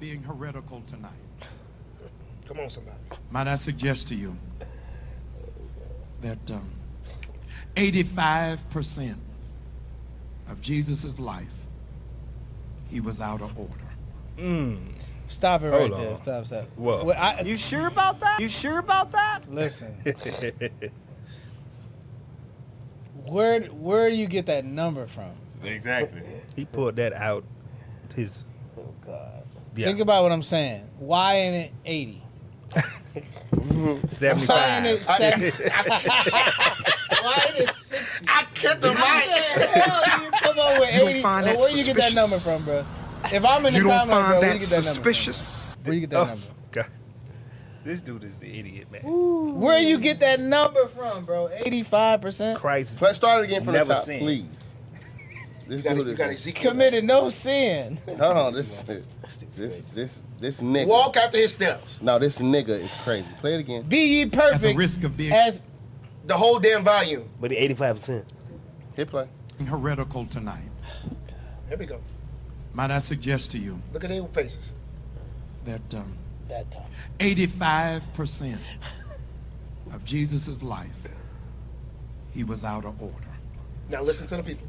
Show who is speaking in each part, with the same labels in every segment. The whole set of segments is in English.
Speaker 1: being heretical tonight.
Speaker 2: Come on, somebody.
Speaker 1: Might I suggest to you that 85% of Jesus' life, he was out of order.
Speaker 3: Stop it right there. Stop.
Speaker 4: Whoa.
Speaker 3: Well,
Speaker 5: You sure about that? You sure about that?
Speaker 3: listen. Where do you get that number from?
Speaker 4: Exactly. He pulled that out. His.
Speaker 3: Oh God.
Speaker 4: Yeah.
Speaker 3: Think about what I'm saying. Why ain't it 80?
Speaker 4: 75.
Speaker 3: Why ain't it 70? Why ain't it 60?
Speaker 2: I kept the mic.
Speaker 3: Hell, you come up with 80. Where you get that number from, bro? If I'm in the comment, bro, where you get that number from? Where you get that number?
Speaker 4: God. This dude is the idiot, man.
Speaker 3: Where you get that number from, bro? 85%?
Speaker 4: Christ.
Speaker 6: Let's start again from the
Speaker 4: Never
Speaker 6: top,
Speaker 4: seen.
Speaker 6: please. This
Speaker 2: You
Speaker 6: dude is
Speaker 2: got Ezekiel.
Speaker 3: Committed no sin.
Speaker 6: hold on. This nigga.
Speaker 2: Walk after his steps.
Speaker 6: No, this nigga is crazy. Play it again.
Speaker 3: Be ye
Speaker 1: At the
Speaker 3: perfect
Speaker 1: risk of being
Speaker 3: as
Speaker 2: The whole damn volume.
Speaker 7: But the 85%.
Speaker 6: Hit play.
Speaker 1: heretical tonight,
Speaker 2: Here we go.
Speaker 1: might I suggest to you
Speaker 2: Look at their faces.
Speaker 1: that
Speaker 3: that time.
Speaker 1: 85% of Jesus' life, he was out of order.
Speaker 2: Now listen to the people.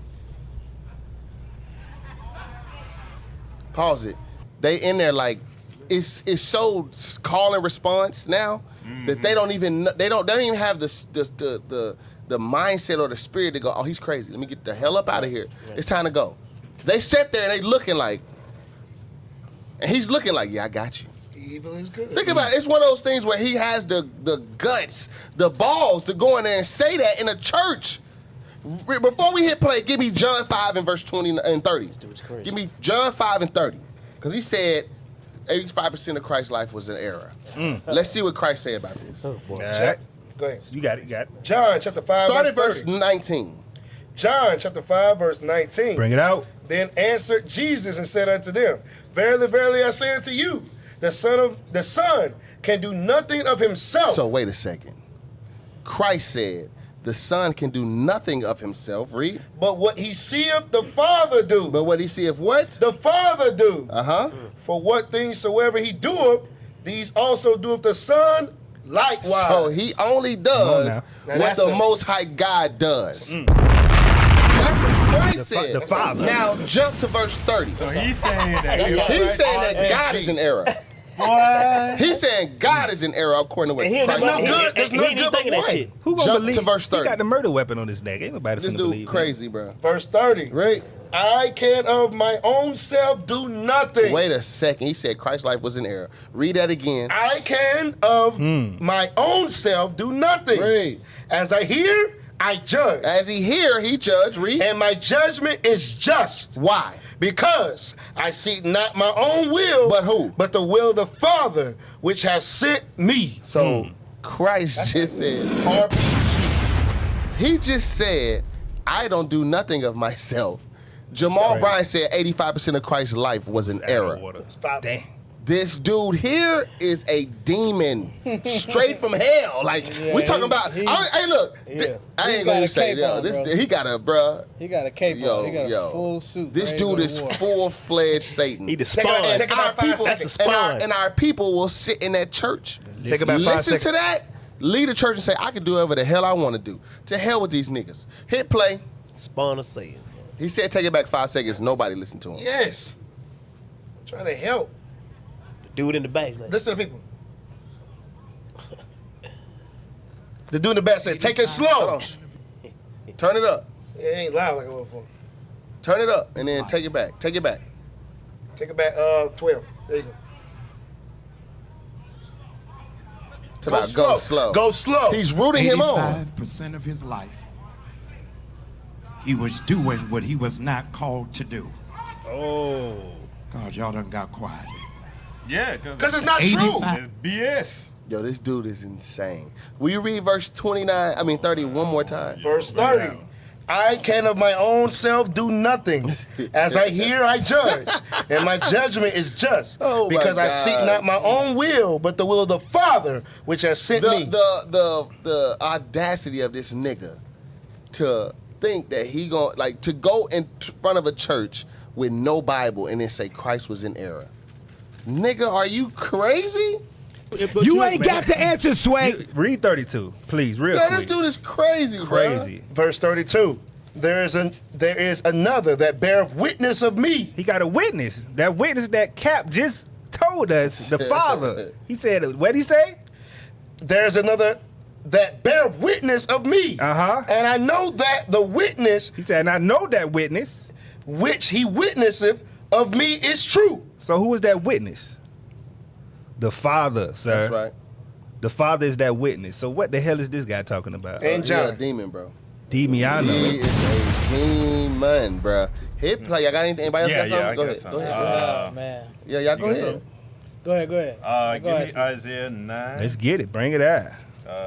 Speaker 6: Pause it. They in there like it's so call and response now that they don't even have the mindset or the spirit to go, oh, he's crazy. Let me get the hell up out of here. It's time to go. They sit there and they looking like, and he's looking like, yeah, I got you.
Speaker 2: Evil is good.
Speaker 6: Think about it. It's one of those things where he has the guts, the balls to go in there and say that in a church. Before we hit play, give me John 5 and verse 20 and 30. Give me John 5 and 30. Because he said 85% of Christ's life was an error. Let's see what Christ say about this.
Speaker 7: Oh, boy.
Speaker 4: All right.
Speaker 2: Go ahead.
Speaker 4: You got it.
Speaker 2: John chapter 5
Speaker 6: Start at
Speaker 2: verse
Speaker 6: verse
Speaker 2: 30.
Speaker 6: 19.
Speaker 2: John chapter 5 verse 19.
Speaker 4: Bring it out.
Speaker 2: Then answered Jesus and said unto them, Verily, verily, I say unto you, the Son can do nothing of himself.
Speaker 6: So wait a second. Christ said the Son can do nothing of himself. Read.
Speaker 2: But what he seeth the Father do.
Speaker 6: But what he see if what?
Speaker 2: The Father do.
Speaker 6: Uh-huh.
Speaker 2: For what things soever he doeth, these also doeth the Son likewise.
Speaker 6: So he only does
Speaker 2: Now
Speaker 6: what
Speaker 2: that's
Speaker 6: the
Speaker 2: a-
Speaker 6: Most High God does. That's what Christ said.
Speaker 4: the Father.
Speaker 6: Now jump to verse 30.
Speaker 4: So he's saying that.
Speaker 6: He's saying that God is in error. He's saying God is in error according to what
Speaker 7: And he
Speaker 6: Christ
Speaker 7: ain't
Speaker 6: said.
Speaker 2: good. There's no
Speaker 7: he
Speaker 2: good
Speaker 7: thinking
Speaker 2: but
Speaker 7: that
Speaker 2: one.
Speaker 7: shit.
Speaker 4: Who gonna
Speaker 6: Jump
Speaker 4: believe?
Speaker 6: to verse
Speaker 4: He
Speaker 6: 30.
Speaker 4: got the murder weapon on his neck. Ain't nobody
Speaker 6: This
Speaker 4: finna
Speaker 6: dude
Speaker 4: believe him.
Speaker 6: crazy, bro.
Speaker 2: Verse 30.
Speaker 6: Right?
Speaker 2: I can of my own self do nothing.
Speaker 6: Wait a second. He said Christ's life was in error. Read that again.
Speaker 2: I can of my own self do nothing.
Speaker 6: Read.
Speaker 2: As I hear, I judge.
Speaker 6: As he hear, he judge. Read.
Speaker 2: And my judgment is just.
Speaker 6: Why?
Speaker 2: Because I seek not my own will,
Speaker 6: But who?
Speaker 2: But the will of the Father, which has sent me.
Speaker 6: So Christ just said,
Speaker 2: RPG.
Speaker 6: he just said, I don't do nothing of myself. Jamal Bryant said 85% of Christ's life was an error.
Speaker 2: Stop.
Speaker 4: Damn.
Speaker 6: This dude here is a demon, straight from hell. Like we talking about. Hey, look, I
Speaker 3: He
Speaker 6: ain't
Speaker 3: got
Speaker 6: gonna
Speaker 3: a
Speaker 6: say,
Speaker 3: cape
Speaker 6: yo,
Speaker 3: on,
Speaker 6: this
Speaker 3: bro.
Speaker 6: he got a bruh.
Speaker 3: He got a cape on. He got a full suit.
Speaker 6: This
Speaker 3: ready to
Speaker 6: dude
Speaker 3: go
Speaker 6: is
Speaker 3: to war.
Speaker 6: full-fledged Satan.
Speaker 4: He the
Speaker 2: Take
Speaker 4: spawn.
Speaker 2: it
Speaker 6: and,
Speaker 2: about
Speaker 6: our
Speaker 2: 5
Speaker 6: people,
Speaker 2: seconds.
Speaker 6: and our people will sit in that church.
Speaker 4: Take about 5
Speaker 6: Listen
Speaker 4: seconds.
Speaker 6: to that. Lead the church and say, I can do whatever the hell I want to do. To hell with these niggas. Hit play.
Speaker 7: Spawn of Satan.
Speaker 6: He said take it back 5 seconds. Nobody listened to him.
Speaker 2: Yes. I'm trying to help.
Speaker 7: The dude in the back. Like,
Speaker 2: Listen to the people. The dude in the back said, take it slow.
Speaker 6: Hold on. Turn it up.
Speaker 2: It ain't loud like it was before.
Speaker 6: Turn it up and then take it back. Take it back.
Speaker 2: Take it back 12. There you go.
Speaker 6: It's about go slow.
Speaker 2: Go slow.
Speaker 6: He's rooting him on.
Speaker 1: 85% of his life, he was doing what he was not called to do.
Speaker 4: Oh.
Speaker 1: God, y'all done got quiet.
Speaker 4: Yeah,
Speaker 2: Because it's not true.
Speaker 1: 85
Speaker 4: BS.
Speaker 6: Yo, this dude is insane. Will you read verse 30 one more time?
Speaker 2: Verse 30. I can of my own self do nothing. As I hear, I judge. And my judgment is just.
Speaker 6: Oh, my
Speaker 2: because I seek
Speaker 6: God.
Speaker 2: not my own will, but the will of the Father, which has sent me.
Speaker 6: The audacity of this nigga to think that he to go in front of a church with no Bible and then say Christ was in error. Nigga, are you crazy?
Speaker 1: You ain't got the answer, Sway.
Speaker 4: Read 32, please, real
Speaker 6: Yo,
Speaker 4: quick.
Speaker 6: this dude is crazy, bro.
Speaker 4: Crazy.
Speaker 2: Verse 32. There is another that beareth witness of me.
Speaker 4: He got a witness. That witness that Cap just told us, the Father. He said, what did he say?
Speaker 2: There's another that beareth witness of me.
Speaker 4: Uh-huh.
Speaker 2: And I know that the witness
Speaker 4: He said, and I know that witness.
Speaker 2: which he witnesseth of me is true.
Speaker 4: So who is that witness? The Father, sir.
Speaker 6: That's right.
Speaker 4: The Father is that witness. So what the hell is this guy talking about?
Speaker 2: And
Speaker 6: He a
Speaker 2: John.
Speaker 6: demon, bro.
Speaker 4: Demiano.
Speaker 6: He is a demon, bro. Hit play. Y'all got anything? Anybody else got something? Go ahead. Go ahead.
Speaker 3: Oh, man.
Speaker 6: Yeah, y'all go ahead.
Speaker 3: Go ahead. Go
Speaker 8: Give
Speaker 3: ahead.
Speaker 8: me Isaiah 9,
Speaker 4: Let's get it. Bring it out.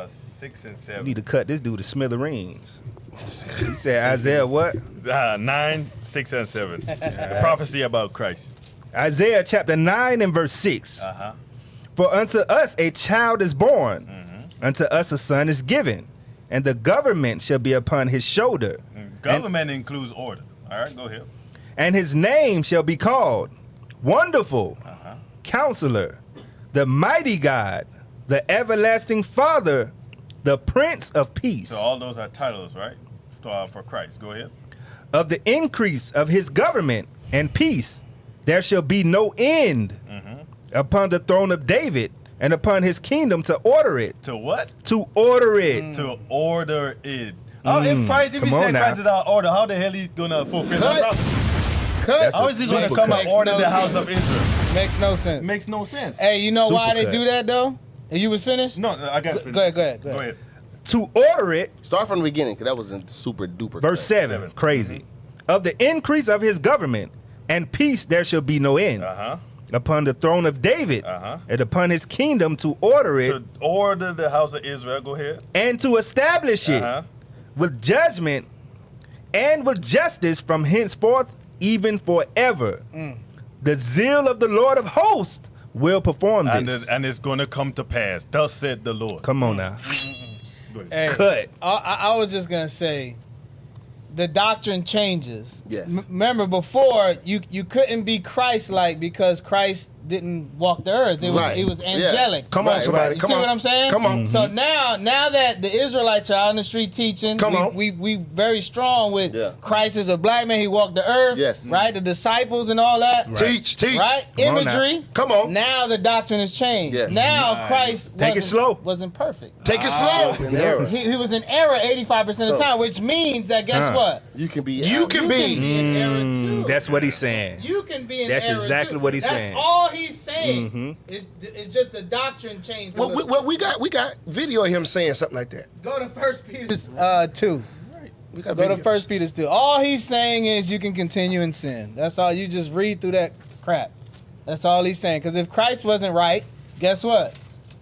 Speaker 8: 6 and
Speaker 4: You
Speaker 8: 7.
Speaker 4: need to cut this dude to smithereens. He said Isaiah what?
Speaker 8: 9, 6 and 7. The prophecy about Christ.
Speaker 4: Isaiah chapter 9 and verse 6.
Speaker 8: Uh-huh.
Speaker 4: For unto us a child is born,
Speaker 8: Mm-hmm.
Speaker 4: unto us a son is given, and the government shall be upon his shoulder.
Speaker 8: Government includes order. All right, go ahead.
Speaker 4: And his name shall be called Wonderful,
Speaker 8: Uh-huh.
Speaker 4: Counselor, the Mighty God, the Everlasting Father, the Prince of Peace.
Speaker 8: So all those are titles, right? For Christ. Go ahead.
Speaker 4: Of the increase of his government and peace, there shall be no end upon the throne of David and upon his kingdom to order it.
Speaker 8: To what?
Speaker 4: To order it.
Speaker 8: To order it. Oh, if Christ, if he
Speaker 4: Come on
Speaker 8: said
Speaker 4: now.
Speaker 8: Christ is our order, how the hell he's gonna fulfill
Speaker 6: Cut.
Speaker 8: that prophecy?
Speaker 6: Cut.
Speaker 8: How is he gonna
Speaker 4: super
Speaker 8: come
Speaker 4: cut.
Speaker 8: and order
Speaker 3: Makes
Speaker 8: the
Speaker 3: no
Speaker 8: house
Speaker 3: sense.
Speaker 8: of Israel?
Speaker 3: Makes no sense.
Speaker 8: Makes no sense.
Speaker 3: Hey, you know why
Speaker 4: Super
Speaker 3: they
Speaker 4: cut.
Speaker 3: do that though? You was finished?
Speaker 8: No, I got it.
Speaker 3: Go ahead.
Speaker 8: Go ahead.
Speaker 4: To order it,
Speaker 6: Start from the beginning, because that was in super duper.
Speaker 4: verse 7,
Speaker 8: 7.
Speaker 4: crazy. Of the increase of his government and peace there shall be no end.
Speaker 8: Uh-huh.
Speaker 4: Upon the throne of David
Speaker 8: Uh-huh.
Speaker 4: and upon his kingdom to order it
Speaker 8: To order the house of Israel. Go ahead.
Speaker 4: and to establish it
Speaker 8: Uh-huh.
Speaker 4: with judgment and with justice from henceforth even forever. The zeal of the Lord of hosts will perform this.
Speaker 8: And it's gonna come to pass. Thus said the Lord.
Speaker 4: Come on now.
Speaker 3: Hey,
Speaker 4: Cut.
Speaker 3: I was just gonna say, the doctrine changes.
Speaker 6: Yes.
Speaker 3: Remember, before you couldn't be Christ-like because Christ didn't walk the earth.
Speaker 6: Right.
Speaker 3: It was
Speaker 6: Yeah.
Speaker 3: angelic.
Speaker 2: Come on,
Speaker 6: Right,
Speaker 2: somebody.
Speaker 6: right.
Speaker 3: You
Speaker 2: Come
Speaker 3: see
Speaker 2: on.
Speaker 3: what I'm saying?
Speaker 2: Come on.
Speaker 3: So now that the Israelites are out in the street teaching,
Speaker 2: Come on.
Speaker 3: we very strong with
Speaker 6: Yeah.
Speaker 3: Christ is a black man. He walked the earth.
Speaker 6: Yes.
Speaker 3: Right. The disciples and all that.
Speaker 2: Teach.
Speaker 3: Right.
Speaker 4: Come on now.
Speaker 3: Imagery.
Speaker 2: Come on.
Speaker 3: Now the doctrine has changed.
Speaker 6: Yes.
Speaker 3: Now Christ
Speaker 4: Take it slow.
Speaker 3: wasn't perfect.
Speaker 2: Take it slow.
Speaker 6: An error.
Speaker 3: He was in error 85% of the
Speaker 6: So-
Speaker 3: time, which means that guess what?
Speaker 6: You can be.
Speaker 2: You can be.
Speaker 3: in error too.
Speaker 4: That's what he's saying.
Speaker 3: You can be in
Speaker 4: That's
Speaker 3: error
Speaker 4: exactly
Speaker 3: too.
Speaker 4: what he's
Speaker 3: That's
Speaker 4: saying.
Speaker 3: all he's saying. It's just the doctrine changed.
Speaker 2: Well, we got video of him saying something like that.
Speaker 3: Go to 1 Peter 2.
Speaker 2: We got
Speaker 3: Go to
Speaker 2: video.
Speaker 3: 1 Peter 2. All he's saying is you can continue in sin. That's all. You just read through that crap. That's all he's saying. Because if Christ wasn't right, guess what?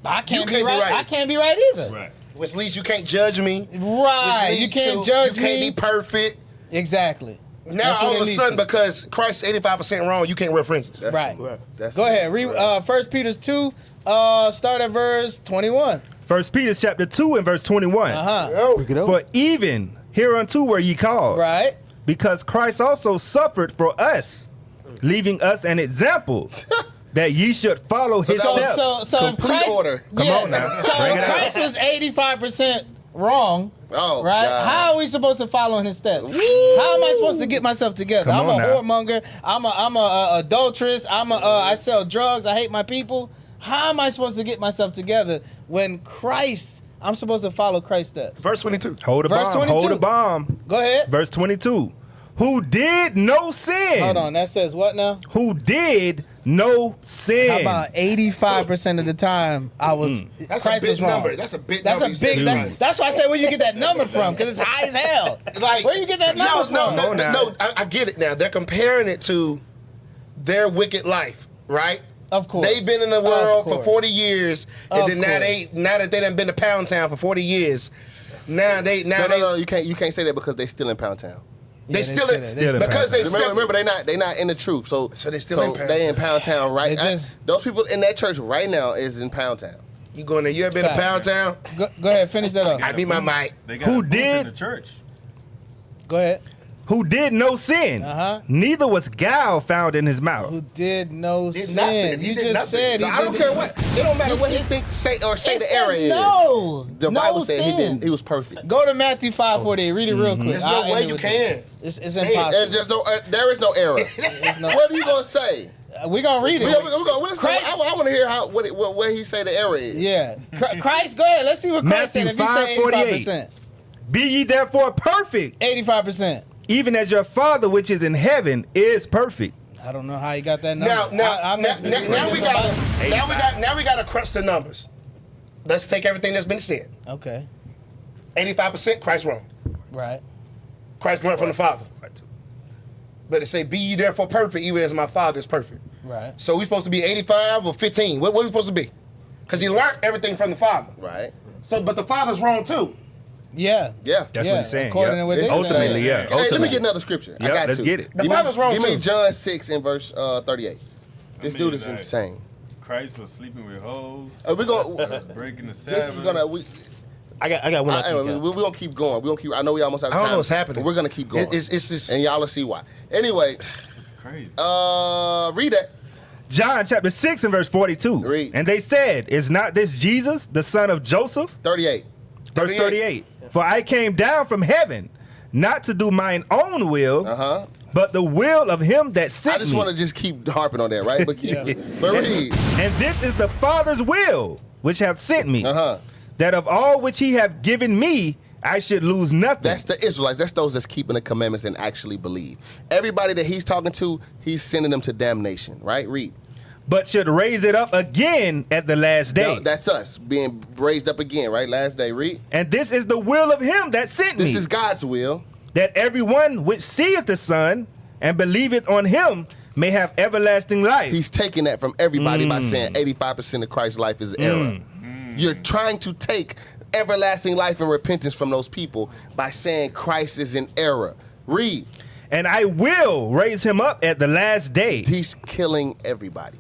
Speaker 3: I can't be right. I can't be right either.
Speaker 8: Right.
Speaker 2: Which leads you can't judge me.
Speaker 3: Right.
Speaker 2: Which
Speaker 3: You
Speaker 2: leads
Speaker 3: can't
Speaker 2: to
Speaker 3: judge
Speaker 2: You can't
Speaker 3: me.
Speaker 2: be perfect.
Speaker 3: Exactly.
Speaker 2: Now
Speaker 3: That's what
Speaker 2: all
Speaker 3: it
Speaker 2: of a
Speaker 3: leads
Speaker 2: sudden,
Speaker 3: to.
Speaker 2: because Christ's 85% wrong, you can't wear fringes.
Speaker 6: That's
Speaker 3: Right.
Speaker 6: That's
Speaker 3: Go ahead. Read
Speaker 6: Right.
Speaker 3: 1 Peter 2. Start at verse 21.
Speaker 4: 1 Peter chapter 2 and verse 21.
Speaker 3: Uh-huh.
Speaker 4: For even hereunto were ye called,
Speaker 3: Right.
Speaker 4: because Christ also suffered for us, leaving us an example that ye should follow his
Speaker 3: So
Speaker 4: steps.
Speaker 3: if
Speaker 6: Complete
Speaker 3: Christ,
Speaker 6: order.
Speaker 4: Come on now.
Speaker 3: So
Speaker 4: Bring
Speaker 3: if
Speaker 4: it out.
Speaker 3: Christ was 85% wrong,
Speaker 6: Oh,
Speaker 3: right?
Speaker 6: God.
Speaker 3: How are we supposed to follow in his steps? How am I supposed to get myself together?
Speaker 4: Come
Speaker 3: I'm a
Speaker 4: on now.
Speaker 3: whoremonger. I'm a adulteress. I sell drugs. I hate my people. How am I supposed to get myself together when Christ? I'm supposed to follow Christ's steps.
Speaker 2: Verse 22.
Speaker 4: Hold the
Speaker 3: Verse
Speaker 4: bomb.
Speaker 3: 22.
Speaker 4: Hold the bomb.
Speaker 3: Go ahead.
Speaker 4: Verse 22. Who did no sin?
Speaker 3: Hold on. That says what now?
Speaker 4: Who did no sin?
Speaker 3: How about 85% of the time I was
Speaker 2: That's
Speaker 3: Christ
Speaker 2: a big
Speaker 3: was wrong.
Speaker 2: number. That's a big
Speaker 3: That's
Speaker 2: number.
Speaker 3: a big.
Speaker 2: You said it.
Speaker 3: That's why I say where you get that number from, because it's high as hell.
Speaker 2: Like,
Speaker 3: Where you get that number from?
Speaker 2: No, I get it now. They're comparing it to their wicked life, right?
Speaker 3: Of course.
Speaker 2: They've been in the
Speaker 3: Of
Speaker 2: world for
Speaker 3: course.
Speaker 2: 40 years, and
Speaker 3: Of
Speaker 2: then now that they done been to Pound Town for 40 years, now they
Speaker 6: No, you can't say that because they still in Pound Town.
Speaker 2: they still in
Speaker 4: still in
Speaker 2: because they
Speaker 6: Remember, they not in the truth. So
Speaker 2: they still in Pound
Speaker 6: they in
Speaker 2: Town.
Speaker 6: Pound Town right.
Speaker 3: They just-
Speaker 6: Those people in that church right now is in Pound Town.
Speaker 2: You going there? You ever been to
Speaker 3: Facts.
Speaker 2: Pound Town?
Speaker 3: Go ahead, finish that up.
Speaker 2: I need my mic.
Speaker 8: They got
Speaker 4: Who
Speaker 8: a booth
Speaker 4: did?
Speaker 8: in the church.
Speaker 3: Go ahead.
Speaker 4: who did no sin, neither was guile found in his mouth.
Speaker 3: Who did no
Speaker 2: Did
Speaker 3: sin.
Speaker 2: nothing. He
Speaker 3: You
Speaker 2: did
Speaker 3: just
Speaker 2: nothing.
Speaker 3: said
Speaker 6: So
Speaker 3: he
Speaker 6: I don't
Speaker 3: did
Speaker 6: care what. It don't matter what he thinks, say the error is.
Speaker 3: No.
Speaker 6: The
Speaker 3: no
Speaker 6: Bible said he
Speaker 3: sin.
Speaker 6: didn't. He was perfect.
Speaker 3: Go to Matthew 5:48. Read it real quick.
Speaker 2: There's no
Speaker 3: I'll
Speaker 2: way
Speaker 3: end it
Speaker 2: you
Speaker 3: with
Speaker 2: can.
Speaker 3: this. It's
Speaker 2: Say it.
Speaker 3: impossible.
Speaker 6: There's no. There is no error.
Speaker 3: no-
Speaker 6: What are you gonna say?
Speaker 3: We're going to read it.
Speaker 6: I want to hear how where he say the error is.
Speaker 3: Yeah. Christ, go ahead. Let's see what Christ
Speaker 4: Matthew
Speaker 3: said. If he say
Speaker 4: 5:48. Be ye therefore perfect,
Speaker 3: 85%.
Speaker 6: even as your Father which is in heaven is perfect.
Speaker 3: I don't know how you got that number.
Speaker 2: Now we got to crunch the numbers. Let's take everything that's been said.
Speaker 3: Okay.
Speaker 2: 85% Christ wrong.
Speaker 3: Right.
Speaker 2: Christ learned from the Father. But it say, be ye therefore perfect, even as my Father is perfect.
Speaker 3: Right.
Speaker 2: So we supposed to be 85 or 15? What are we supposed to be? Because he learned everything from the Father.
Speaker 6: Right.
Speaker 2: So, but the Father's wrong too.
Speaker 3: Yeah.
Speaker 6: Yeah.
Speaker 4: That's what he's saying.
Speaker 3: according to what they
Speaker 4: Ultimately,
Speaker 3: say.
Speaker 4: yeah.
Speaker 6: Hey, let me
Speaker 4: Ultimately.
Speaker 6: get another scripture. I
Speaker 4: Yep,
Speaker 6: got
Speaker 4: let's
Speaker 6: you.
Speaker 4: get it.
Speaker 2: The Father's wrong
Speaker 6: Give me
Speaker 2: too.
Speaker 6: John 6 and verse 38. This dude is
Speaker 8: like,
Speaker 6: insane.
Speaker 8: Christ was sleeping with hoes,
Speaker 6: We gonna.
Speaker 8: breaking the
Speaker 6: This
Speaker 8: Sabbath.
Speaker 6: is gonna. We,
Speaker 7: I got one.
Speaker 6: we're gonna keep going. We're gonna keep. I know we almost out of
Speaker 2: I
Speaker 6: time.
Speaker 2: don't know what's happening.
Speaker 6: But we're gonna keep going.
Speaker 2: It's just.
Speaker 6: and y'all will see why. Anyway,
Speaker 8: It's crazy.
Speaker 6: read that.
Speaker 4: John chapter 6 and verse 42.
Speaker 6: Read.
Speaker 4: And they said, is not this Jesus, the son of Joseph?
Speaker 6: 38.
Speaker 4: Verse 38. For I came down from heaven, not to do mine own will, but the will of him that sent
Speaker 6: I just
Speaker 4: me.
Speaker 6: want to just keep harping on that, right? But, but read.
Speaker 4: And this is the Father's will, which hath sent me,
Speaker 6: Uh-huh.
Speaker 4: that of all which he hath given me, I should lose nothing.
Speaker 6: That's the Israelites. That's those that's keeping the commandments and actually believe. Everybody that he's talking to, he's sending them to damnation, right? Read.
Speaker 4: but should raise it up again at the last day.
Speaker 6: No, that's us being raised up again, right? Last day, read.
Speaker 4: And this is the will of him that sent me,
Speaker 6: This is God's will.
Speaker 4: that everyone which seeth the Son and believeth on him may have everlasting life.
Speaker 6: He's taking that from everybody by saying 85% of Christ's life is error. You're trying to take everlasting life and repentance from those people by saying Christ is in error. Read.
Speaker 4: And I will raise him up at the last day.
Speaker 6: He's killing everybody.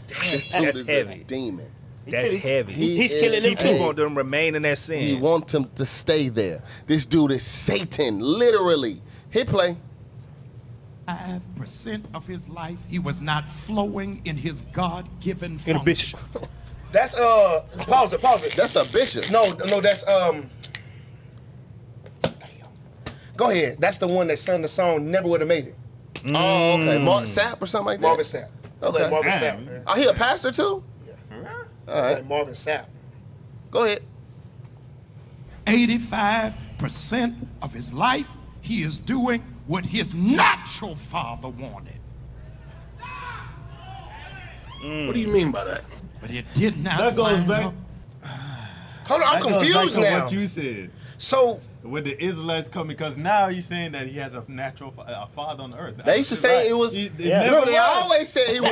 Speaker 6: This dude
Speaker 4: That's
Speaker 6: is
Speaker 4: heavy.
Speaker 6: a demon.
Speaker 4: That's heavy.
Speaker 7: He's killing them
Speaker 4: People
Speaker 7: too.
Speaker 4: want them to remain in that sin.
Speaker 6: He wants him to stay there. This dude is Satan, literally. Hit play.
Speaker 1: 5% of his life, he was not flowing in his God-given
Speaker 7: In a
Speaker 1: function.
Speaker 7: bitch.
Speaker 2: That's pause it.
Speaker 6: That's a bishop.
Speaker 2: No, that's Damn. Go ahead. That's the one that sung the song Never Would Have Made It.
Speaker 6: Oh, okay. Mark Sapp or something like that?
Speaker 2: Marvin Sapp.
Speaker 6: Okay.
Speaker 2: Like Marvin
Speaker 8: Damn.
Speaker 2: Sapp. Man.
Speaker 6: Oh, he a pastor too? All right.
Speaker 2: Like Marvin Sapp.
Speaker 6: Go ahead.
Speaker 1: 85% of his life, he is doing what his natural father wanted.
Speaker 9: What do you mean by that?
Speaker 1: But it did not
Speaker 8: That goes
Speaker 1: line
Speaker 8: back.
Speaker 1: up.
Speaker 2: Hold on, I'm
Speaker 8: That goes back
Speaker 2: confused
Speaker 8: to
Speaker 2: now.
Speaker 8: what you said.
Speaker 2: So
Speaker 8: With the Israelites coming, because now you're saying that he has a natural a father on earth.
Speaker 6: They used to say it was.
Speaker 8: never
Speaker 6: They
Speaker 8: was.
Speaker 6: always said he was.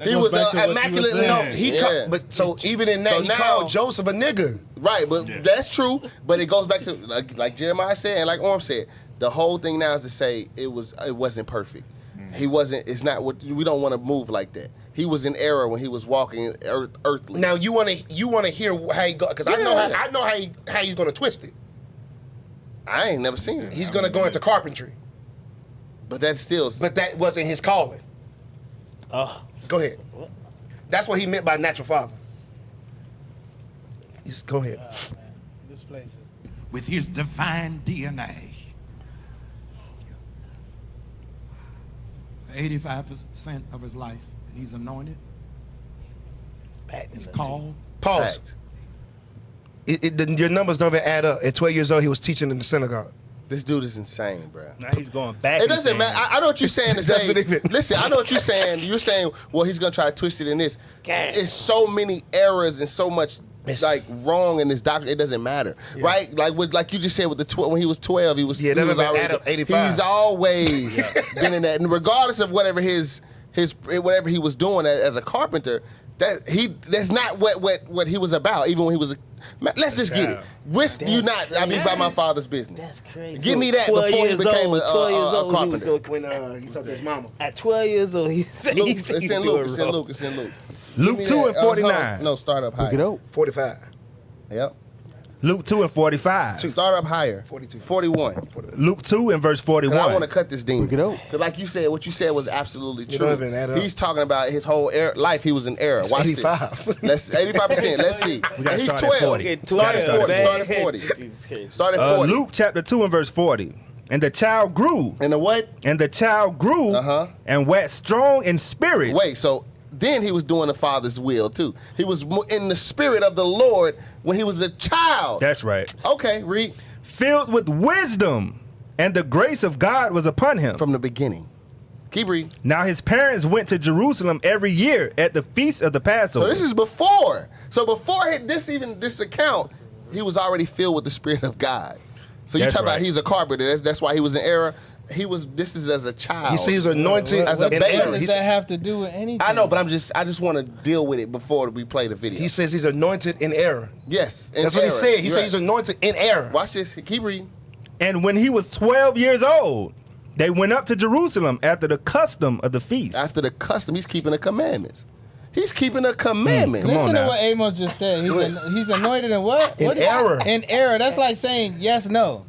Speaker 6: He
Speaker 8: goes
Speaker 6: was
Speaker 8: back to what you were
Speaker 6: immaculately.
Speaker 8: saying.
Speaker 2: no,
Speaker 6: No,
Speaker 2: he
Speaker 6: yeah.
Speaker 2: but so even in that
Speaker 6: So
Speaker 2: he
Speaker 6: now-
Speaker 2: called Joseph a nigger.
Speaker 6: Right, but that's true. But it goes back to like Jeremiah said and like Orm said. The whole thing now is to say it wasn't perfect. He wasn't. It's not what we don't want to move like that. He was in error when he was walking earthly.
Speaker 2: Now you wanna hear how he go because I know how he's gonna twist it.
Speaker 6: I ain't never seen it.
Speaker 2: He's gonna go into carpentry,
Speaker 6: But that's still.
Speaker 2: but that wasn't his calling.
Speaker 7: Oh,
Speaker 2: Go ahead. That's what he meant by natural father. Just go ahead.
Speaker 3: This place is.
Speaker 1: With his divine DNA. 85% of his life, and he's anointed, he's called.
Speaker 2: Pause. Your numbers don't even add up. At 12 years old, he was teaching in the synagogue.
Speaker 6: This dude is insane, bro.
Speaker 4: Now he's going back.
Speaker 6: It doesn't matter. I know what you're saying to say.
Speaker 2: Doesn't even-
Speaker 6: Listen, I know what you're saying. You're saying, well, he's gonna try to twist it in this. It's so many errors and so much like wrong in this doctrine. It doesn't matter, right? Like you just said with the when he was 12, he was
Speaker 2: Yeah, that
Speaker 6: he was
Speaker 2: doesn't
Speaker 6: already-
Speaker 2: add up 85.
Speaker 6: He's always been in that, and regardless of whatever his whatever he was doing as a carpenter, that's not what he was about. Even when he was let's just get it. Wish you not. I be by my father's business.
Speaker 7: that's crazy.
Speaker 6: Give me that
Speaker 7: 12
Speaker 6: before he
Speaker 7: years
Speaker 6: became
Speaker 7: old, 12 years
Speaker 6: a
Speaker 7: old, he was
Speaker 6: carpenter.
Speaker 7: doing-
Speaker 2: When he talked to his mama.
Speaker 7: At 12 years old, he said
Speaker 6: Luke,
Speaker 7: he's
Speaker 6: it's in Luke. It's in Luke. It's in Luke. Give
Speaker 4: Luke
Speaker 6: me
Speaker 4: 2
Speaker 6: that.
Speaker 4: and 49.
Speaker 6: No, start up high.
Speaker 2: 45.
Speaker 6: Yep.
Speaker 4: Luke 2 and 45.
Speaker 6: Start up higher.
Speaker 2: 42.
Speaker 6: 41.
Speaker 4: Luke 2 and verse 41.
Speaker 6: I want to cut this demon.
Speaker 7: Look it up.
Speaker 6: Because like you said, what you said was absolutely
Speaker 2: You
Speaker 6: true.
Speaker 2: don't even add up.
Speaker 6: He's talking about his whole life. He was in error. Watch
Speaker 2: 85.
Speaker 6: this. Let's 85%. Let's see.
Speaker 4: We gotta
Speaker 6: He's
Speaker 4: start
Speaker 6: 12.
Speaker 4: at 40.
Speaker 7: Get
Speaker 6: Start at 40.
Speaker 7: man.
Speaker 6: Start at 40.
Speaker 7: Jesus Christ.
Speaker 6: Start at 40.
Speaker 4: Luke chapter 2 and verse 40. And the child grew.
Speaker 6: And the what?
Speaker 4: And the child grew and waxed strong in spirit.
Speaker 6: Wait, so then he was doing the Father's will too. He was in the spirit of the Lord when he was a child.
Speaker 4: That's right.
Speaker 6: Okay, read.
Speaker 4: Filled with wisdom, and the grace of God was upon him.
Speaker 6: From the beginning. Keep reading.
Speaker 4: Now his parents went to Jerusalem every year at the feast of the Passover.
Speaker 6: So this is before. So before this account, he was already filled with the Spirit of God. So you
Speaker 4: That's
Speaker 6: talk about
Speaker 4: right.
Speaker 6: he's a carpenter. That's why he was in error. This is as a child.
Speaker 2: He said he was anointed
Speaker 6: As a
Speaker 2: in
Speaker 6: baby.
Speaker 2: error.
Speaker 3: What
Speaker 2: He
Speaker 3: does that
Speaker 2: said-
Speaker 3: have to do with anything?
Speaker 6: I know, but I just want to deal with it before we play the video.
Speaker 2: He says he's anointed in error.
Speaker 6: Yes. in
Speaker 2: That's what he
Speaker 6: error.
Speaker 2: said. He
Speaker 6: You're
Speaker 2: said
Speaker 6: right.
Speaker 2: he's anointed in error.
Speaker 6: Watch this. Keep reading.
Speaker 4: And when he was 12 years old, they went up to Jerusalem after the custom of the feast.
Speaker 6: After the custom, he's keeping the commandments. He's keeping the commandments.
Speaker 4: Come on
Speaker 3: Listen to
Speaker 4: now.
Speaker 3: what Amos just said. He's anointed in what?
Speaker 2: In
Speaker 3: What is-
Speaker 2: error.
Speaker 3: In error. That's like saying yes, no.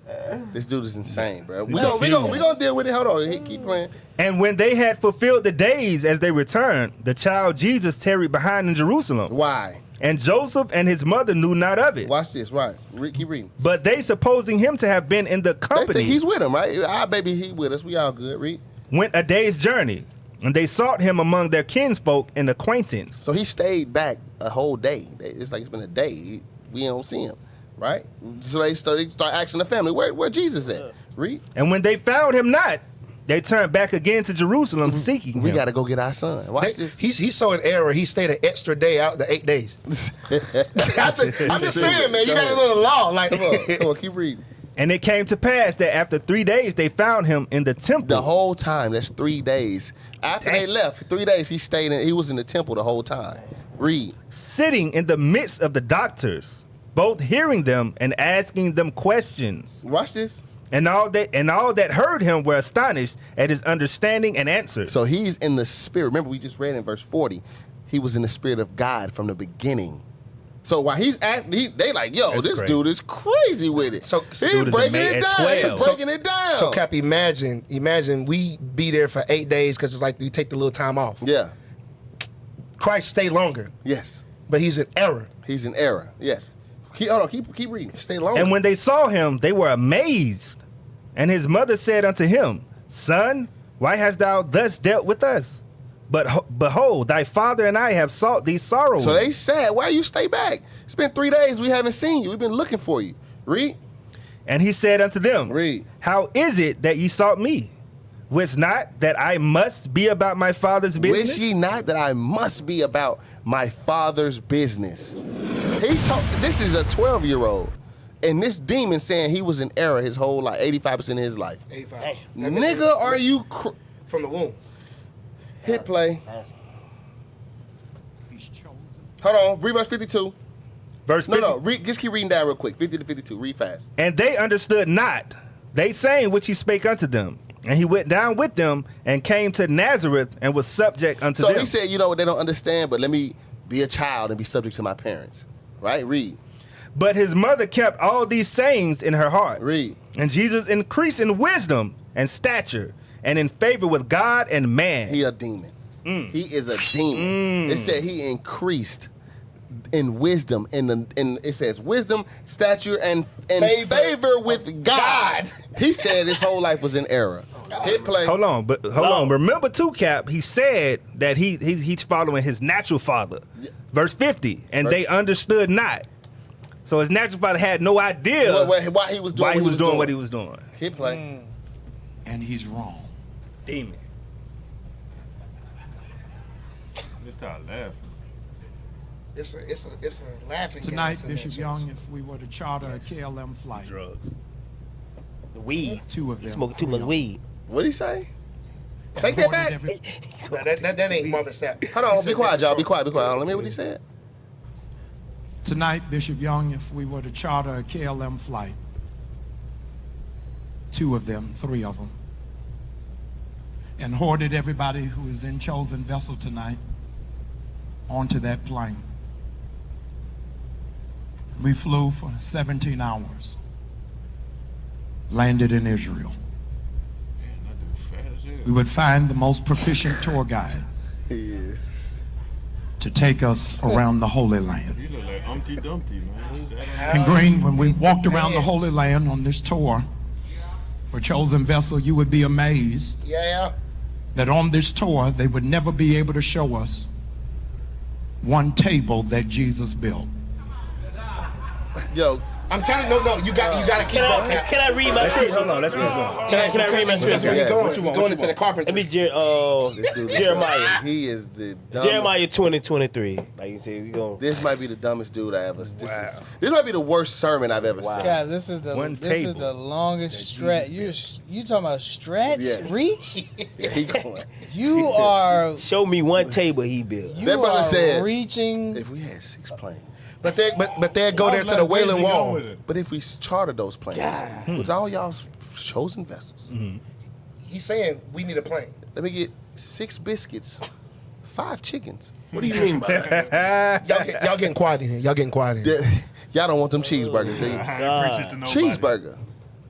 Speaker 6: This dude is insane, bro. We gonna deal with it. Hold on. He keep playing.
Speaker 4: And when they had fulfilled the days as they returned, the child Jesus tarried behind in Jerusalem.
Speaker 6: Why?
Speaker 4: And Joseph and his mother knew not of it.
Speaker 6: Watch this. Right. Keep reading.
Speaker 4: But they, supposing him to have been in the
Speaker 6: They
Speaker 4: company,
Speaker 6: think he's with him, right? Our baby, he with us. We all good. Read.
Speaker 4: went a day's journey. And they sought him among their kinsfolk and acquaintance.
Speaker 6: So he stayed back a whole day. It's like it's been a day. We don't see him, right? So they start asking the family, where Jesus at? Read.
Speaker 4: And when they found him not, they turned back again to Jerusalem seeking him.
Speaker 6: We got to go get our son. Watch this.
Speaker 2: He's so in error. He stayed an extra day out the 8 days. I'm just saying, man. You got to know the law. Like,
Speaker 6: Come on, keep reading.
Speaker 4: And it came to pass that after 3 days they found him in the temple.
Speaker 6: The whole time, that's 3 days. After they left, 3 days, he was in the temple the whole time. Read.
Speaker 4: Sitting in the midst of the doctors, both hearing them and asking them questions.
Speaker 6: Watch this.
Speaker 4: And all that heard him were astonished at his understanding and answers.
Speaker 6: So he's in the spirit. Remember, we just read in verse 40, he was in the spirit of God from the beginning. So while they like, yo,
Speaker 4: That's
Speaker 6: this
Speaker 4: crazy.
Speaker 6: dude is crazy with it.
Speaker 2: So
Speaker 6: he's
Speaker 4: dude is
Speaker 6: breaking
Speaker 4: amazing
Speaker 6: it
Speaker 4: at
Speaker 6: down.
Speaker 4: 12.
Speaker 6: He's breaking it down.
Speaker 2: So, Cap, imagine we be there for 8 days because it's like we take the little time off.
Speaker 6: Yeah.
Speaker 2: Christ stay longer,
Speaker 6: Yes.
Speaker 2: but he's in error.
Speaker 6: He's in error. Yes. Hold on. Keep reading.
Speaker 2: Stay longer.
Speaker 4: And when they saw him, they were amazed. And his mother said unto him, Son, why hast thou thus dealt with us? But behold, thy father and I have sought thee sorrowing.
Speaker 6: So they said, why you stay back? It's been 3 days. We haven't seen you. We've been looking for you. Read.
Speaker 4: And he said unto them,
Speaker 6: Read.
Speaker 4: How is it that ye sought me? Wist not that I must be about my father's business?
Speaker 6: Wish ye not that I must be about my father's business. This is a 12-year-old. And this demon saying he was in error his whole life, 85% of his life.
Speaker 2: 85.
Speaker 6: Nigga, are you...
Speaker 2: From the womb.
Speaker 6: Hit play.
Speaker 1: He's chosen.
Speaker 6: Hold on. Read verse 52.
Speaker 4: Verse 50.
Speaker 6: No. Just keep reading down real quick. 50 to 52. Read fast.
Speaker 4: And they understood not, they saying which he spake unto them. And he went down with them and came to Nazareth and was subject unto
Speaker 6: So
Speaker 4: them.
Speaker 6: he said, you know what, they don't understand, but let me be a child and be subject to my parents. Right? Read.
Speaker 4: But his mother kept all these sayings in her heart.
Speaker 6: Read.
Speaker 4: And Jesus increased in wisdom and stature and in favor with God and man.
Speaker 6: He a demon. He is a demon. It said he increased in wisdom. And it says wisdom, stature, and favor with God. He said his whole life was in error. Hit play.
Speaker 4: Hold on. Remember too, Cap, he said that he's following his natural father. Verse 50. And they understood not. So his natural father had no idea
Speaker 6: Why he was doing
Speaker 4: what he was doing.
Speaker 6: Hit play.
Speaker 1: And he's wrong.
Speaker 4: Demon.
Speaker 8: This time left.
Speaker 2: It's a laughing
Speaker 1: Tonight,
Speaker 2: gas in
Speaker 1: Bishop
Speaker 2: that
Speaker 1: Young,
Speaker 2: church.
Speaker 1: if we were to charter a KLM flight,
Speaker 4: Drugs.
Speaker 7: The weed.
Speaker 1: 2 of
Speaker 7: He
Speaker 1: them.
Speaker 7: smoking too
Speaker 1: 3
Speaker 7: much
Speaker 1: of
Speaker 7: weed.
Speaker 6: What'd he say?
Speaker 1: them,
Speaker 6: Take that
Speaker 1: and
Speaker 6: back.
Speaker 1: hoarded every-
Speaker 2: That ain't mother sap.
Speaker 6: Hold on, be quiet, y'all. Be quiet. Let me hear what he said.
Speaker 1: Tonight, Bishop Young, if we were to charter a KLM flight, 2 of them, 3 of them, and hoarded everybody who is in chosen vessel tonight onto that plane. We flew for 17 hours. Landed in Israel. We would find the most proficient tour guide
Speaker 6: He is.
Speaker 1: to take us around the Holy Land.
Speaker 8: You look like Humpty Dumpty, man.
Speaker 1: And Green, when we walked around the Holy Land on this tour for Chosen Vessel, you would be amazed
Speaker 2: Yeah.
Speaker 1: that on this tour they would never be able to show us one table that Jesus built.
Speaker 6: Yo,
Speaker 2: I'm telling you, no, you got to keep going.
Speaker 7: Can I read my scripture?
Speaker 4: Hold on, let's read going.
Speaker 7: Can I read my
Speaker 2: That's where
Speaker 7: scripture?
Speaker 2: you going.
Speaker 6: What you want?
Speaker 2: You're going
Speaker 6: What
Speaker 2: into
Speaker 6: you
Speaker 2: the carpenter.
Speaker 7: Let me
Speaker 6: this dude is
Speaker 7: Jeremiah.
Speaker 6: He is the dumbest.
Speaker 7: Jeremiah 20:23. Like you said, we going.
Speaker 6: This might be the dumbest dude I ever. This might be the worst sermon I've ever seen.
Speaker 3: God, this is the
Speaker 4: One
Speaker 3: this is
Speaker 4: table
Speaker 3: the longest stretch. You talking about stretch?
Speaker 6: Yes.
Speaker 3: Reach?
Speaker 6: He going.
Speaker 3: You are
Speaker 7: Show me one table he built.
Speaker 3: you
Speaker 6: That brother
Speaker 3: are
Speaker 6: said-
Speaker 3: reaching.
Speaker 6: If we had 6 planes.
Speaker 2: But they'd go there to the Wailing Wall.
Speaker 6: But if we chartered those planes with all y'all's chosen vessels,
Speaker 2: He's saying we need a plane.
Speaker 6: let me get 6 biscuits, 5 chickens.
Speaker 9: What do you mean by that?
Speaker 2: Y'all getting quiet in here. Y'all getting quiet in here.
Speaker 6: Y'all don't want them cheeseburgers, do you?
Speaker 8: I ain't preaching to nobody.
Speaker 6: Cheeseburger.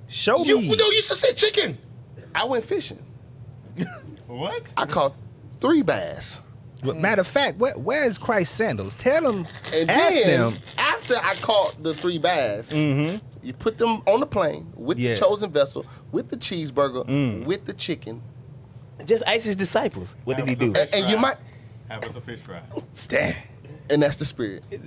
Speaker 4: Show
Speaker 2: You
Speaker 4: me.
Speaker 2: no, you should say chicken.
Speaker 6: I went fishing.
Speaker 8: What?
Speaker 6: I caught 3 bass.
Speaker 4: Matter of fact, where's Christ's sandals? Tell them,
Speaker 6: And
Speaker 4: ask
Speaker 6: then,
Speaker 4: them.
Speaker 6: after I caught the 3 bass, you put them on the plane with
Speaker 4: Yeah.
Speaker 6: the chosen vessel, with the cheeseburger, with the chicken,
Speaker 7: Just ask his disciples. What did he do?
Speaker 6: and you might,
Speaker 8: Have us a fish fry.
Speaker 4: Damn.
Speaker 6: and that's the spirit.
Speaker 4: And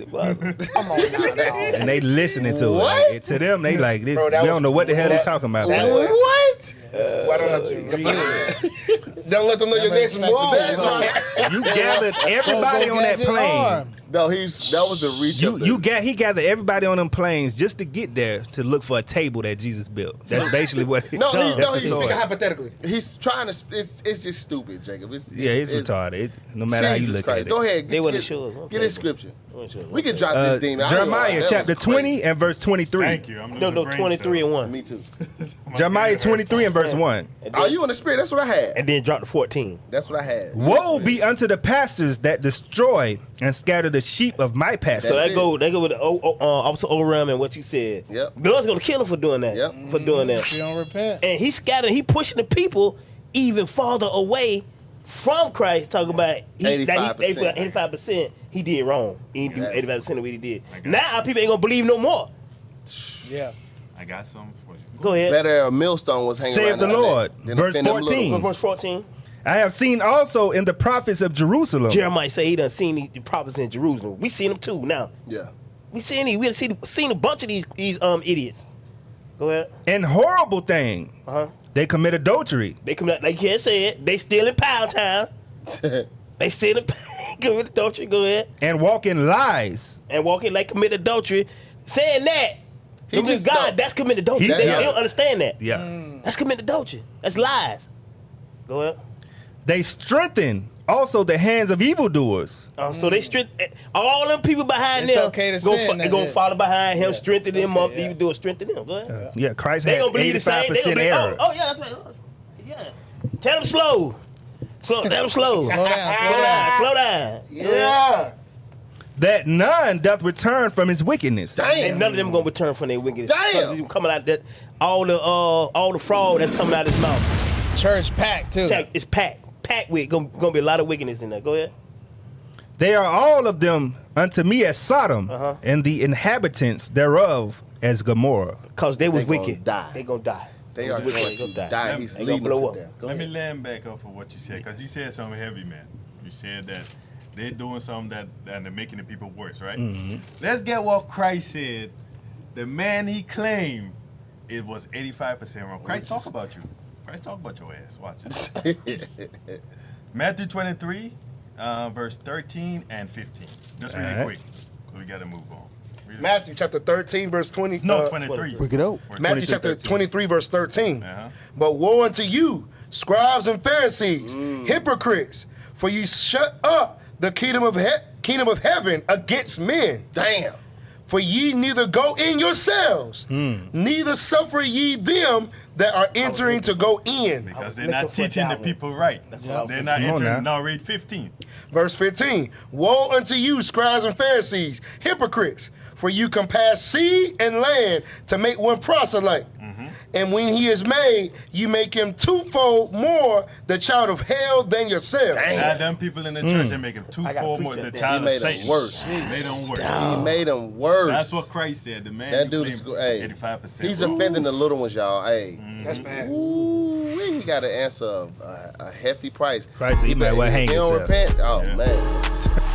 Speaker 4: they listening to
Speaker 6: What?
Speaker 4: it. Like, to them, they like this.
Speaker 2: Bro,
Speaker 4: We
Speaker 2: that
Speaker 4: don't
Speaker 2: was-
Speaker 4: know what the hell they talking about.
Speaker 2: that
Speaker 4: but-
Speaker 2: was-
Speaker 6: What?
Speaker 2: Why don't don't let them know your next move.
Speaker 6: That's right.
Speaker 4: You gathered everybody on that plane.
Speaker 6: No, that was the reach. up there.
Speaker 4: He gathered everybody on them planes just to get there to look for a table that Jesus built. That's basically what
Speaker 6: No,
Speaker 4: that's
Speaker 6: no,
Speaker 4: the
Speaker 6: he's
Speaker 4: story.
Speaker 2: Speaking hypothetically.
Speaker 6: He's trying to. It's just stupid, Jacob. It's
Speaker 4: retarded. No matter how you
Speaker 6: Jesus
Speaker 4: look
Speaker 6: Christ.
Speaker 4: at it.
Speaker 6: Go ahead.
Speaker 7: They wasn't
Speaker 6: get,
Speaker 7: sure.
Speaker 6: Get
Speaker 7: Okay.
Speaker 6: his scripture.
Speaker 7: Sure.
Speaker 6: We can drop this demon. I ain't gonna lie,
Speaker 4: Jeremiah
Speaker 6: that
Speaker 4: chapter
Speaker 6: was crazy.
Speaker 4: 20 and verse 23.
Speaker 8: Thank you. I'm
Speaker 7: No,
Speaker 8: losing brain
Speaker 7: 23 and
Speaker 8: cells.
Speaker 7: 1.
Speaker 6: Me too.
Speaker 4: Jeremiah 23 and verse 1.
Speaker 6: Are you in the spirit? That's what I had.
Speaker 7: And then drop to 14.
Speaker 6: That's what I had.
Speaker 4: Woe be unto the pastors that destroy and scatter the sheep of my pasture.
Speaker 7: So
Speaker 6: That's
Speaker 7: they go with Officer Oram and what you said.
Speaker 6: Yep.
Speaker 7: God's gonna kill him for doing that.
Speaker 6: Yep.
Speaker 7: For doing that.
Speaker 3: If you don't repent.
Speaker 7: And he scattered. He pushing the people even farther away from Christ. Talking about
Speaker 6: 85%.
Speaker 7: 85%. He did wrong. He didn't do
Speaker 6: Yes.
Speaker 7: 85% of what he did.
Speaker 8: I got
Speaker 7: Now our people ain't gonna believe no more.
Speaker 3: Yeah.
Speaker 8: I got something for you.
Speaker 7: Go ahead.
Speaker 6: Better a millstone was hanging
Speaker 4: Save
Speaker 6: around
Speaker 4: the
Speaker 6: his neck
Speaker 4: Lord.
Speaker 6: than
Speaker 4: Verse
Speaker 6: offend them
Speaker 4: 14.
Speaker 6: little-
Speaker 7: Verse 14.
Speaker 4: I have seen also in the prophets of Jerusalem
Speaker 7: Jeremiah say he done seen the prophets in Jerusalem. We seen them too now.
Speaker 6: Yeah.
Speaker 7: We done seen a bunch of these idiots. Go ahead.
Speaker 4: and horrible thing.
Speaker 7: Uh-huh.
Speaker 4: They commit adultery.
Speaker 7: They come out, they can't say it. They still in Pound Town. They still in commit adultery. Go ahead.
Speaker 4: And walk in lies.
Speaker 7: And walking like commit adultery. Saying that.
Speaker 6: He
Speaker 7: He
Speaker 6: just
Speaker 7: God,
Speaker 6: don't.
Speaker 7: that's commit adultery.
Speaker 4: He-
Speaker 7: They
Speaker 6: yeah.
Speaker 7: don't understand that.
Speaker 4: Yeah.
Speaker 7: That's commit adultery. That's lies. Go ahead.
Speaker 4: They strengthen also the hands of evildoers.
Speaker 7: So they all them people behind
Speaker 3: It's
Speaker 7: them.
Speaker 3: okay to
Speaker 7: go
Speaker 3: sin,
Speaker 7: they gonna
Speaker 3: yeah.
Speaker 7: follow behind him,
Speaker 3: Yeah,
Speaker 7: strengthen
Speaker 3: it's
Speaker 7: him
Speaker 3: okay,
Speaker 7: up.
Speaker 3: yeah.
Speaker 7: Even do it, strengthen him. Go ahead.
Speaker 4: Yeah, Christ
Speaker 7: They
Speaker 4: had
Speaker 7: gonna believe the same. They
Speaker 4: 85%
Speaker 7: gonna believe,
Speaker 4: error.
Speaker 7: oh yeah, that's right. Yeah. Tell them slow. Tell them slow.
Speaker 3: Slow down.
Speaker 7: Slow down.
Speaker 2: Yeah.
Speaker 4: That none doth return from his wickedness.
Speaker 7: And none of them gonna return from their wickedness.
Speaker 6: Damn.
Speaker 7: Because coming out that all the fraud that's coming out his mouth.
Speaker 3: Church packed too.
Speaker 7: It's packed with gonna be a lot of wickedness in there. Go ahead.
Speaker 4: They are all of them unto me as Sodom,
Speaker 7: Uh-huh.
Speaker 4: and the inhabitants thereof as Gomorrah.
Speaker 7: Cause they was
Speaker 6: They gonna
Speaker 7: wicked.
Speaker 6: die.
Speaker 7: They gonna die.
Speaker 6: They
Speaker 7: Those
Speaker 6: are
Speaker 7: wicked
Speaker 6: going to
Speaker 7: gonna
Speaker 6: die. He's
Speaker 7: They gonna
Speaker 6: leading
Speaker 7: blow
Speaker 6: to
Speaker 7: up.
Speaker 6: them. Go
Speaker 8: Let me
Speaker 6: ahead.
Speaker 8: land back up for what you said, because you said something heavy, man. You said that they're doing something that and they're making the people worse, right? Let's get what Christ said. The man he claimed it was 85% wrong. Christ talk about you. Christ talk about your ass. Watch it. Matthew 23, verse 13 and 15. Just really
Speaker 4: All right.
Speaker 8: quick, because we got to move on. Read it.
Speaker 2: Matthew chapter 13, verse 20.
Speaker 8: No, 23.
Speaker 4: Break it out.
Speaker 2: Matthew chapter 23, verse 13.
Speaker 8: Uh-huh.
Speaker 2: But woe unto you, scribes and Pharisees, hypocrites, for you shut up the kingdom of heaven against men.
Speaker 6: Damn.
Speaker 2: For ye neither go in yourselves, neither suffer ye them that are entering to go in.
Speaker 8: Because they're
Speaker 7: looking
Speaker 8: not
Speaker 7: for
Speaker 8: teaching the
Speaker 7: that one.
Speaker 8: people right.
Speaker 7: what I was
Speaker 8: They're not
Speaker 4: Come on
Speaker 8: entering.
Speaker 4: now.
Speaker 8: Now read 15.
Speaker 2: Verse 15. Woe unto you, scribes and Pharisees, hypocrites, For you compass sea and land to make one proselyte. And when he is made, you make him twofold more the child of hell than yourself.
Speaker 8: Now them people in the church are making twofold more the child
Speaker 6: He
Speaker 8: of
Speaker 6: made them
Speaker 8: Satan.
Speaker 6: worse.
Speaker 8: Made them worse.
Speaker 6: He made them worse.
Speaker 8: That's what Christ said. The man
Speaker 6: That dude is
Speaker 8: claimed
Speaker 6: hey,
Speaker 8: 85%.
Speaker 6: he's offending the little ones, y'all. Hey,
Speaker 2: That's bad.
Speaker 6: ooh, he got to answer a hefty price.
Speaker 4: Christ, he might well hang
Speaker 6: He don't
Speaker 4: himself.
Speaker 6: repent. Oh
Speaker 8: Yeah.
Speaker 6: man.